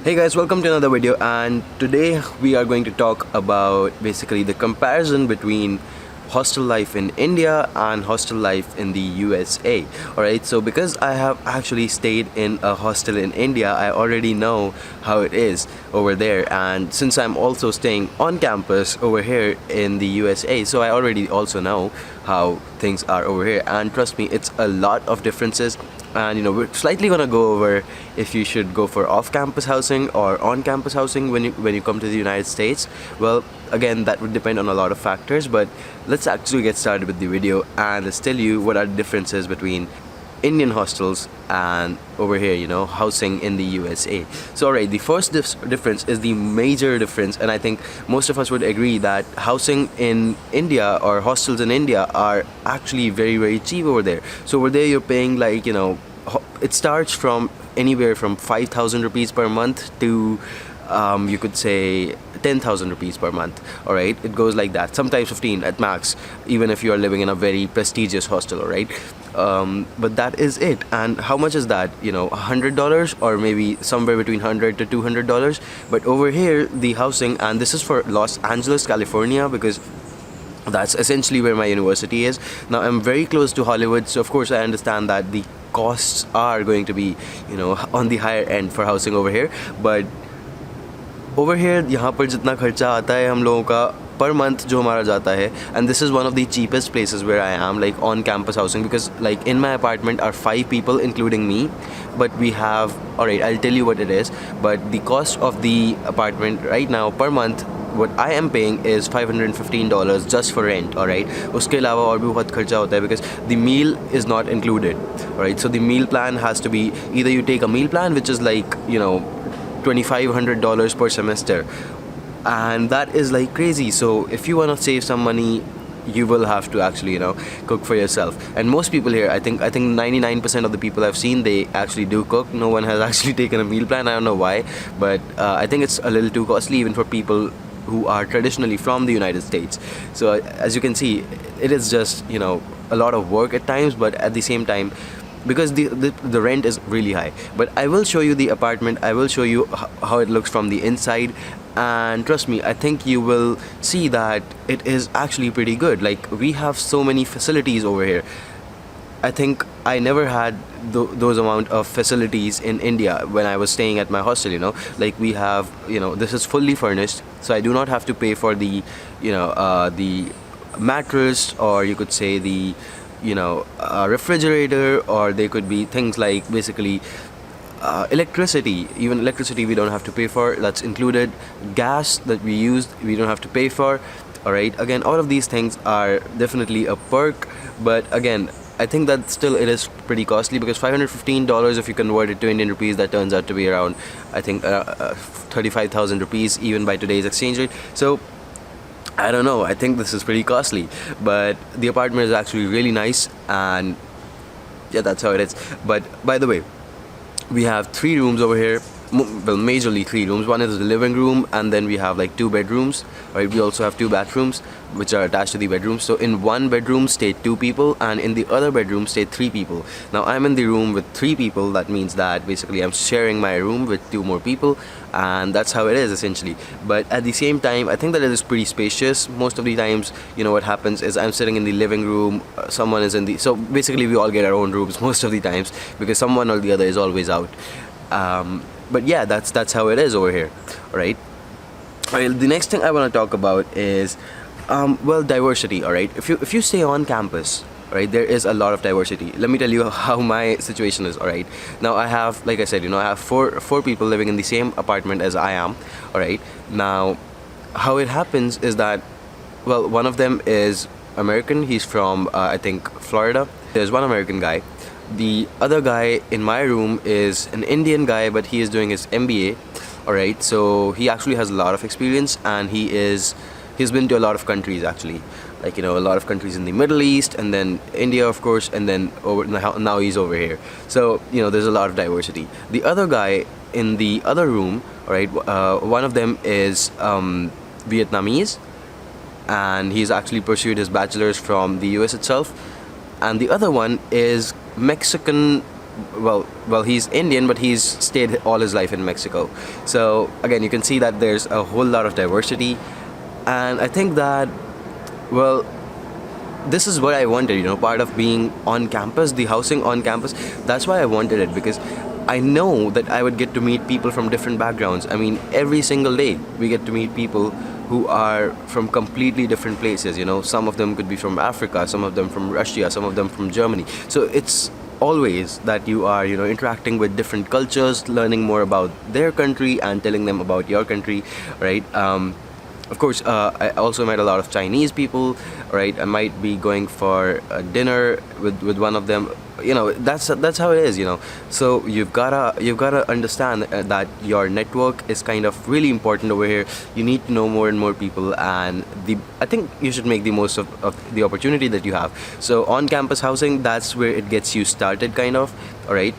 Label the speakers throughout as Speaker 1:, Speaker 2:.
Speaker 1: Hey guys, welcome to another video, and today we are going to talk about basically the comparison between hostel life in India and hostel life in the USA. Alright, so because I have actually stayed in a hostel in India, I already know how it is over there, and since I'm also staying on campus over here in the USA, so I already also know how things are over here, and trust me, it's a lot of differences. And we're slightly gonna go over if you should go for off-campus housing or on-campus housing when you come to the United States. Well, again, that would depend on a lot of factors, but let's actually get started with the video and let's tell you what are the differences between Indian hostels and over here, housing in the USA. So, alright, the first difference is the major difference, and I think most of us would agree that housing in India or hostels in India are actually very, very cheap over there. So, over there, you're paying like, it starts from anywhere from 5,000 rupees per month to you could say 10,000 rupees per month. All right, it goes like that, sometimes 15 at max, even if you are living in a very prestigious hostel. All right, but that is it. And how much is that? $100 or maybe somewhere between $100 to $200. But over here, the housing, and this is for Los Angeles, California, because that's essentially where my university is. Now I'm very close to Hollywood, so of course I understand that the costs are going to be on the higher end for housing over here. But over here, यहाँ पर जितना खर्चा आता है हम लोगों का per month जो हमारा जाता है, and this is one of the cheapest places where I am, like on campus housing, because like in my apartment are 5 people including me, but we have, alright, I'll tell you what it is, but the cost of the apartment right now per month, what I am paying is $515 just for rent. Alright, उसके अलावा और भी बहुत खर्चा होता है because the meal is not included. Alright, so the meal plan has to be, either you take a meal plan which is like $2,500 per semester, and that is like crazy. So if you want to save some money, you will have to actually cook for yourself. And most people here, I think 99% of the people I've seen, they actually do cook. No one has actually taken a meal plan. I don't know why, but I think it's a little too costly even for people who are traditionally from the United States. So as you can see, it is just a lot of work at times, but at the same time, because the rent is really high. But I will show you the apartment, I will show you how it looks from the inside, and trust me, I think you will see that it is actually pretty good. Like, we have so many facilities over here. I think I never had those amount of facilities in India when I was staying at my hostel. Like, we have, this is fully furnished, so I do not have to pay for the the mattress, or you could say the refrigerator, or they could be things like basically electricity. Even electricity we don't have to pay for, that's included. Gas that we use, we don't have to pay for. Alright, again, all of these things are definitely a perk, but again, I think that still it is pretty costly, because $515, if you convert it to Indian rupees, that turns out to be around, I think, 35,000 rupees even by today's exchange rate. So I don't know, I think this is pretty costly, but the apartment is actually really nice, and yeah, that's how it is. But by the way, we have 3 rooms over here. Well, majorly 3 rooms. One is the living room, and then we have like 2 bedrooms. Right, we also have 2 bathrooms which are attached to the bedrooms. So in one bedroom stay 2 people, and in the other bedroom stay 3 people. Now I'm in the room with 3 people. That means that basically I'm sharing my room with 2 more people, and that's how it is essentially. But at the same time, I think that it is pretty spacious. Most of the times, what happens is I'm sitting in the living room, someone is in the, so basically we all get our own rooms most of the times, because someone or the other is always out. But yeah, that's how it is over here. Alright, the next thing I want to talk about is well, diversity. Alright, if you stay on campus, right, there is a lot of diversity. Let me tell you how my situation is. Alright, now I have, like I said, I have four people living in the same apartment as I am. Alright, now how it happens is that, well, one of them is American. He's from I think Florida. There's one American guy. The other guy in my room is an Indian guy, but he is doing his MBA. Alright, so he actually has a lot of experience, and he's been to a lot of countries actually, like a lot of countries in the Middle East, and then India, of course, and then now he's over here. So there's a lot of diversity. The other guy in the other room, alright, one of them is Vietnamese, and he's actually pursued his bachelor's from the US itself, and the other one is Mexican well, he's Indian, but he's stayed all his life in Mexico. So again, you can see that there's a whole lot of diversity, and I think that, well, this is what I wanted, part of being on campus, the housing on campus. That's why I wanted it, because I know that I would get to meet people from different backgrounds. I mean, every single day we get to meet people who are from completely different places. Some of them could be from Africa, some of them from Russia, some of them from Germany. So it's always that you are, interacting with different cultures, learning more about their country and telling them about your country, right? Of course, I also met a lot of Chinese people, right? I might be going for a dinner with one of them. That's how it is. So you've gotta understand that your network is kind of really important over here. You need to know more and more people, and I think you should make the most of the opportunity that you have. So on campus housing, that's where it gets you started, kind of. All right.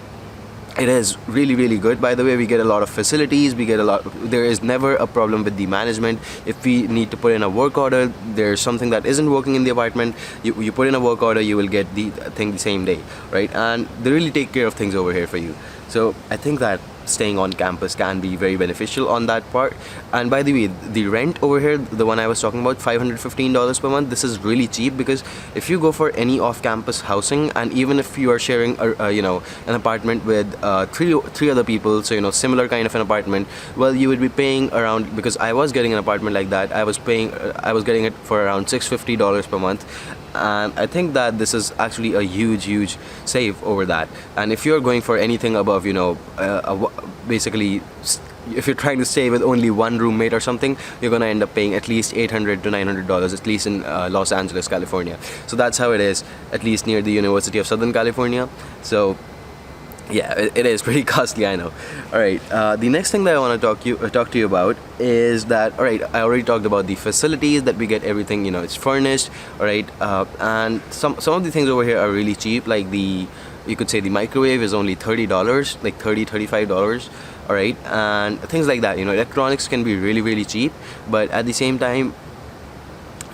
Speaker 1: It is really, really good. By the way, we get a lot of facilities. There is never a problem with the management. If we need to put in a work order, there's something that isn't working in the apartment. You put in a work order, you will get the thing the same day, right? And they really take care of things over here for you. So I think that staying on campus can be very beneficial on that part. And by the way, the rent over here, the one I was talking about, $515 per month, this is really cheap, because if you go for any off-campus housing, and even if you are sharing an apartment with three other people, so similar kind of an apartment, well, you would be paying around, because I was getting an apartment like that, I was getting it for around $650 per month. And I think that this is actually a huge save over that. And if you're going for anything above, basically, if you're trying to stay with only one roommate or something, you're gonna end up paying at least $800 to $900, at least in Los Angeles, California. So that's how it is, at least near the University of Southern California. So yeah, it is pretty costly, I know. All right, the next thing that I want to talk to you about is that, all right, I already talked about the facilities that we get. Everything, it's furnished, all right, and some of the things over here are really cheap. Like you could say the microwave is only $30, like $35, all right, and things like that. Electronics can be really, really cheap, but at the same time,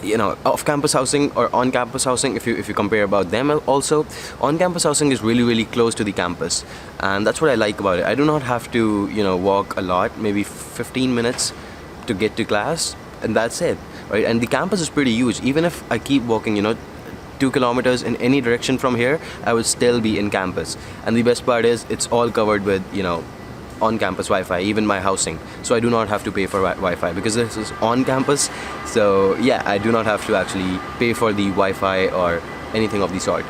Speaker 1: off-campus housing or on-campus housing, if you compare about them also, on-campus housing is really, really close to the campus, and that's what I like about it. I do not have to walk a lot, maybe 15 minutes to get to class, and that's it, right? And the campus is pretty huge. Even if I keep walking 2 kilometers in any direction from here, I would still be in campus. And the best part is, it's all covered with on-campus Wi-Fi, even my housing. So I do not have to pay for Wi-Fi, because this is on campus. So yeah, I do not have to actually pay for the Wi-Fi or anything of the sort.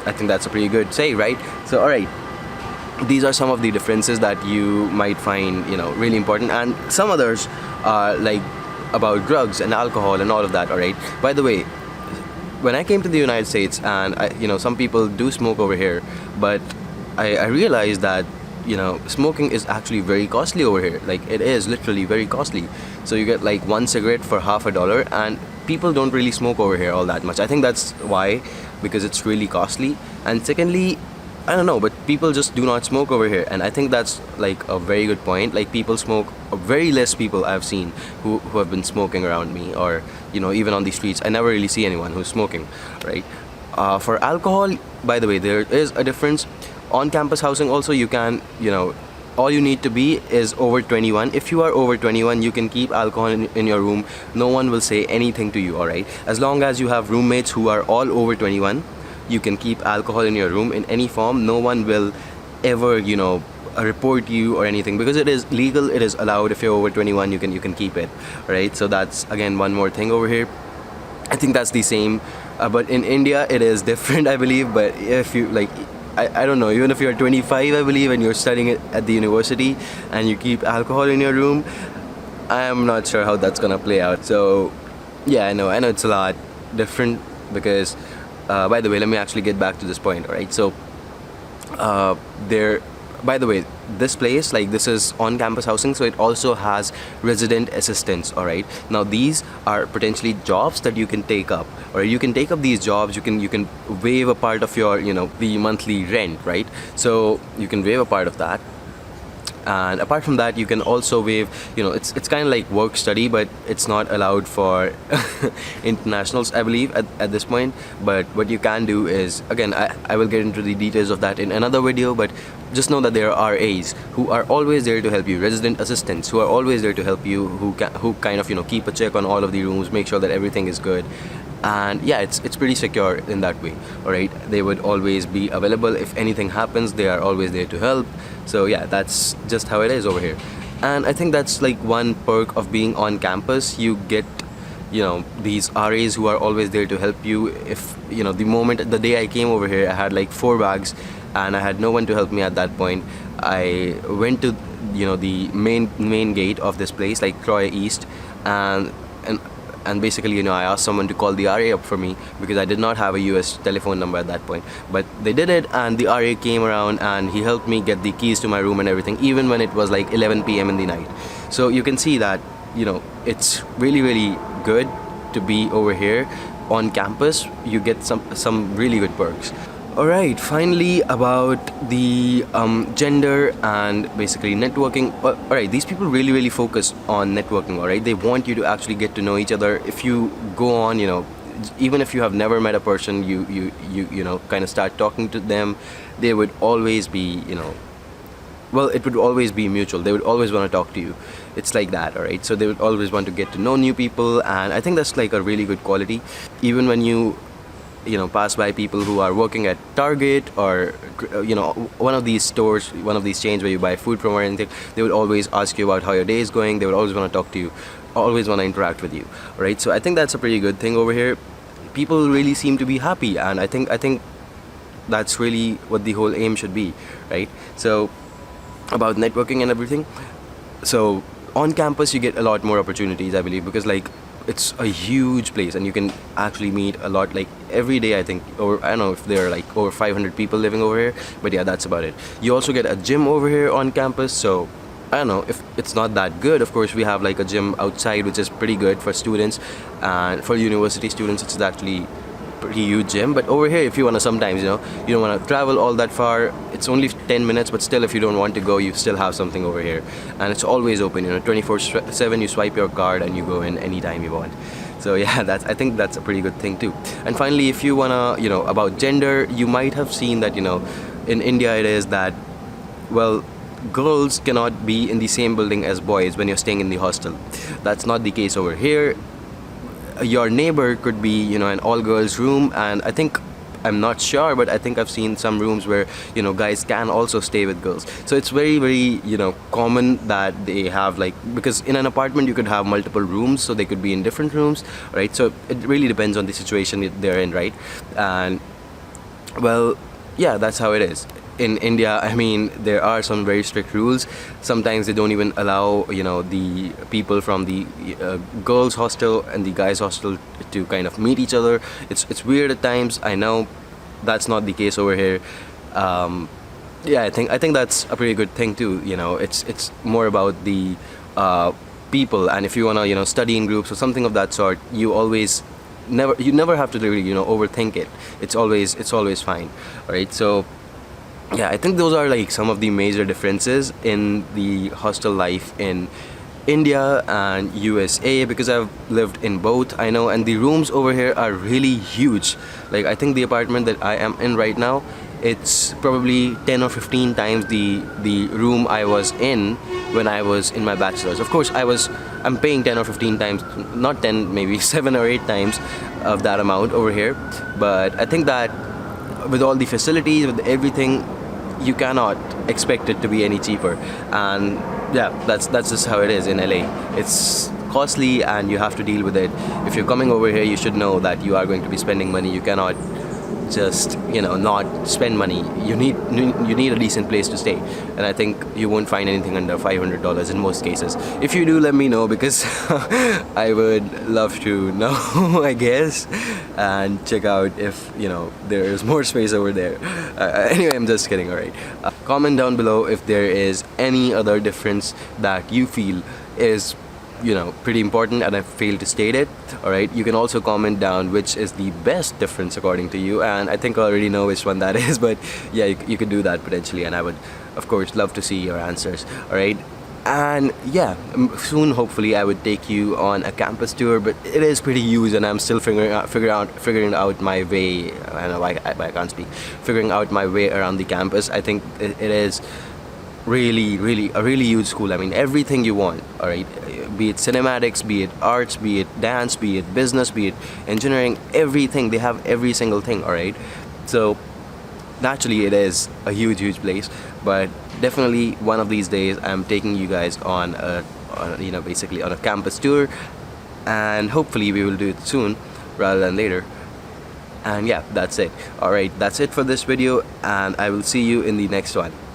Speaker 1: I think that's a pretty good say, right? So all right, these are some of the differences that you might find really important, and some others are like about drugs and alcohol and all of that. All right. By the way, when I came to the United States, and some people do smoke over here, but I realized that smoking is actually very costly over here. Like, it is literally very costly. So you get like one cigarette for $50, and people don't really smoke over here all that much. I think that's why, because it's really costly. And secondly, I don't know, but people just do not smoke over here, and I think that's like a very good point. Like, people smoke, very less people I've seen who have been smoking around me, or even on the streets. I never really see anyone who's smoking, right? For alcohol, by the way, there is a difference. On campus housing also, you can, all you need to be is over 21. If you are over 21, you can keep alcohol in your room. No one will say anything to you, all right? As long as you have roommates who are all over 21, you can keep alcohol in your room in any form. No one will ever, report you or anything, because it is legal, it is allowed. If you're over 21, you can keep it, right? So that's, again, one more thing over here. I think that's the same, but in India, it is different, I believe. But if you, like, I don't know, even if you're 25, I believe, and you're studying at the university and you keep alcohol in your room, I am not sure how that's gonna play out. So yeah, I know it's a lot different, because by the way, let me actually get back to this point. All right, so there, by the way, this place, like, this is on campus housing, so it also has resident assistants. All right, now these are potentially jobs that you can take up, or you can take up these jobs. You can waive a part of your the monthly rent, right? So you can waive a part of that, And apart from that, you can also waive, it's kind of like work study, but it's not allowed for internationals, I believe, at this point. But what you can do is, again, I will get into the details of that in another video, but just know that there are RAs who are always there to help you, resident assistants who are always there to help you, who kind of keep a check on all of the rooms, make sure that everything is good. And yeah, it's pretty secure in that way. All right, they would always be available if anything happens. They are always there to help. So yeah, that's just how it is over here. And I think that's like one perk of being on campus. You get these RAs who are always there to help you. If the day I came over here, I had like 4 bags and I had no one to help me at that point. I went to the main gate of this place, like Troy East, and and basically I asked someone to call the RA up for me because I did not have a US telephone number at that point. But they did it, and the RA came around and he helped me get the keys to my room and everything, even when it was like 11 p.m. in the night. So you can see that it's really, really good to be over here on campus. You get some really good perks. Alright, finally about the gender and basically networking. Alright, these people really, really focus on networking, alright? They want you to actually get to know each other. If you go on, even if you have never met a person, you kind of start talking to them, they would always be, well, it would always be mutual. They would always want to talk to you. It's like that, alright? So they would always want to get to know new people, and I think that's like a really good quality. Even when you pass by people who are working at Target or one of these stores, one of these chains where you buy food from or anything, they would always ask you about how your day is going. They would always want to talk to you, always want to interact with you, right? So I think that's a pretty good thing over here. People really seem to be happy, and I think that's really what the whole aim should be, right? So about networking and everything, so on campus you get a lot more opportunities, I believe, because like it's a huge place and you can actually meet a lot, like every day I think, or I don't know if there are like over 500 people living over here, but yeah, that's about it. You also get a gym over here on campus, so I don't know if it's not that good. Of course, we have like a gym outside which is pretty good for students, and for university students it's actually pretty huge gym. But over here, if you want to, sometimes you don't want to travel all that far, it's only 10 minutes, but still if you don't want to go, you still have something over here, and it's always open, 24/7. You swipe your card and you go in anytime you want. So yeah, I think that's a pretty good thing too. And finally, if you wanna about gender, you might have seen that in India it is that, well, girls cannot be in the same building as boys when you're staying in the hostel. That's not the case over here. Your neighbor could be an all girls room, and I'm not sure, but I think I've seen some rooms where guys can also stay with girls. So it's very, very common that they have, like, because in an apartment you could have multiple rooms, so they could be in different rooms, right? So it really depends on the situation they're in, right? And well, yeah, that's how it is. In India, I mean, there are some very strict rules. Sometimes they don't even allow, the people from the girls' hostel and the guys' hostel to kind of meet each other. It's weird at times. I know that's not the case over here. Yeah, I think that's a pretty good thing too. It's more about the people, and if you wanna study in groups or something of that sort, you never have to really overthink it. It's always fine. All right, so. Yeah, I think those are like some of the major differences in the hostel life in India and USA, because I've lived in both, I know, and the rooms over here are really huge. Like, I think the apartment that I am in right now, it's probably 10 or 15 times the room I was in when I was in my bachelor's. Of course, I'm paying 10 or 15 times, not 10, maybe 7 or 8 times of that amount over here. But I think that with all the facilities, with everything, you cannot expect it to be any cheaper. And yeah, that's just how it is in LA. It's costly and you have to deal with it. If you're coming over here, you should know that you are going to be spending money. You cannot just not spend money. You need a decent place to stay, and I think you won't find anything under $500 in most cases. If you do, let me know, because I would love to know, I guess, and check out if there is more space over there. Anyway, I'm just kidding. Alright, comment down below if there is any other difference that you feel is pretty important and I failed to state it. Alright, you can also comment down which is the best difference according to you, and I think I already know which one that is, but yeah, you could do that potentially, and I would of course, love to see your answers. All right. And yeah, soon hopefully I would take you on a campus tour, but it is pretty huge, and I'm still figuring out my way. I don't know why I can't speak. Figuring out my way around the campus. I think it is really a really huge school. I mean, everything you want. All right, be it cinematics, be it arts, be it dance, be it business, be it engineering, everything. They have every single thing. All right, so naturally it is a huge place, but definitely one of these days I'm taking you guys on basically on a campus tour, and hopefully we will do it soon rather than later. And yeah, that's it. All right, that's it for this video, and I will see you in the next one.